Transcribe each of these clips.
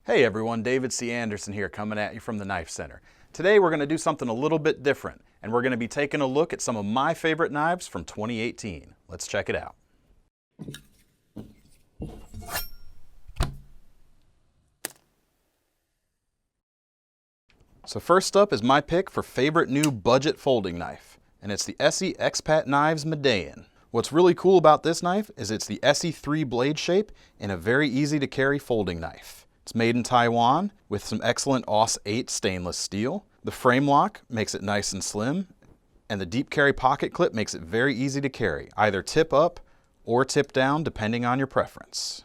Hey everyone, David C. Andersen here coming at you from the Knife Center. Today we're going to do something a little bit different, and we're going to be taking a look at some of my favorite knives from 2018. Let's check it out. So first up is my pick for favorite new budget folding knife, and it's the ESEE Expat Knives MEDELLIN. What's really cool about this knife is it's the SE3 blade shape and a very easy to carry folding knife. It's made in Taiwan with some excellent AUS 8 stainless steel. The frame lock makes it nice and slim, and the deep carry pocket clip makes it very easy to carry, either tip up or tip down depending on your preference.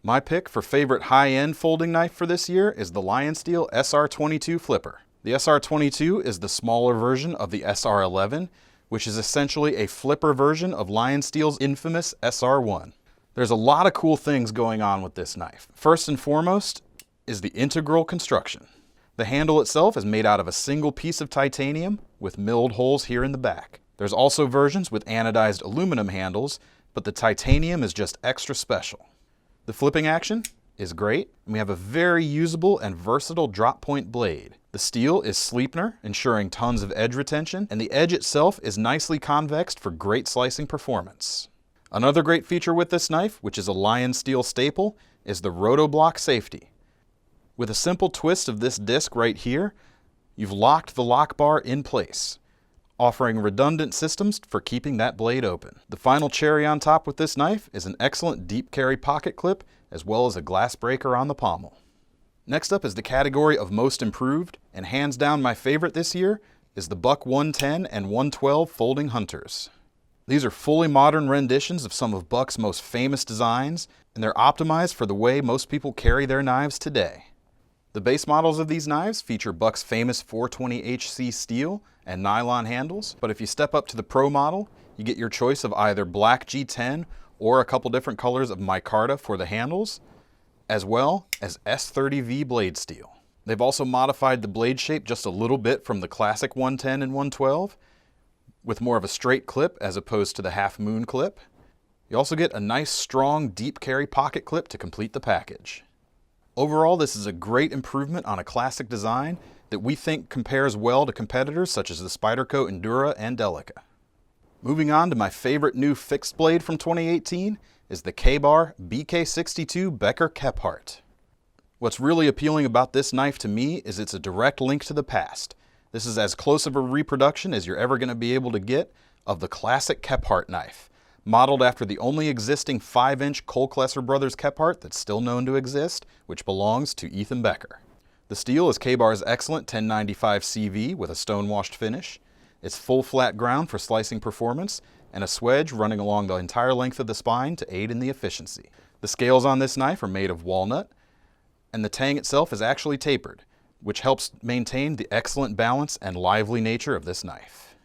My pick for favorite high-end folding knife for this year is the LionSteel SR-22 flipper. The SR-22 is the smaller version of the SR-11, which is essentially a flipper version of LionSteel's infamous SR-1. There's a lot of cool things going on with this knife. First and foremost is the integral construction. The handle itself is made out of a single piece of titanium with milled holes here in the back. There's also versions with anodized aluminum handles, but the titanium is just extra special. The flipping action is great, and we have a very usable and versatile drop point blade. The steel is Sleipner, ensuring tons of edge retention, and the edge itself is nicely convexed for great slicing performance. Another great feature with this knife, which is a LionSteel staple, is the rotoblock safety. With a simple twist of this disc right here, you've locked the lock bar in place, offering redundant systems for keeping that blade open. The final cherry on top with this knife is an excellent deep carry pocket clip, as well as a glass breaker on the pommel. Next up is the category of most improved, and hands down my favorite this year is the Buck 110 and 112 folding hunters. These are fully modern renditions of some of Buck's most famous designs, and they're optimized for the way most people carry their knives today. The base models of these knives feature Buck's famous 420HC steel and nylon handles, but if you step up to the Pro model, you get your choice of either black G10 or a couple different colors of micarta for the handles, as well as S30V blade steel. They've also modified the blade shape just a little bit from the classic 110 and 112, with more of a straight clip as opposed to the half moon clip. You also get a nice strong deep carry pocket clip to complete the package. Overall, this is a great improvement on a classic design that we think compares well to competitors such as the Spyderco Endura and Delica. Moving on to my favorite new fixed blade from 2018 is the Ka-Bar BK62 Becker Kephart. What's really appealing about this knife to me is it's a direct link to the past. This is as close of a reproduction as you're ever going to be able to get of the classic Kephart knife, modeled after the only existing 5-inch Kolklesser Brothers Kephart that's still known to exist, which belongs to Ethan Becker. The steel is Ka-Bar's excellent 1095 CV with a stone-washed finish. It's full flat ground for slicing performance, and a swedge running along the entire length of the spine to aid in the efficiency. The scales on this knife are made of walnut, and the tang itself is actually tapered, which helps maintain the excellent balance and lively nature of this knife.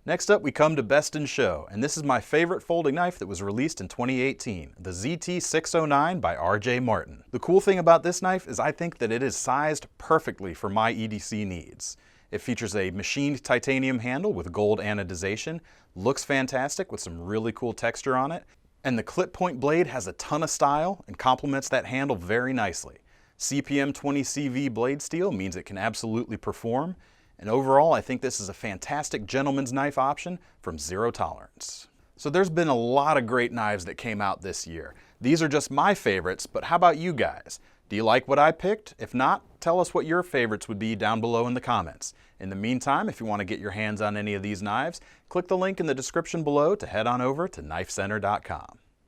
Next up, we come to Best in Show, and this is my favorite folding knife that was released in 2018, the ZT609 by RJ Martin. The cool thing about this knife is I think that it is sized perfectly for my EDC needs. It features a machined titanium handle with gold anodization, looks fantastic with some really cool texture on it, and the clip point blade has a ton of style and complements that handle very nicely. CPM 20 CV blade steel means it can absolutely perform, and overall I think this is a fantastic gentleman's knife option from Zero Tolerance. So there's been a lot of great knives that came out this year. These are just my favorites, but how about you guys? Do you like what I picked? If not, tell us what your favorites would be down below in the comments. In the meantime, if you want to get your hands on any of these knives, click the link in the description below to head on over to KnifeCenter.com.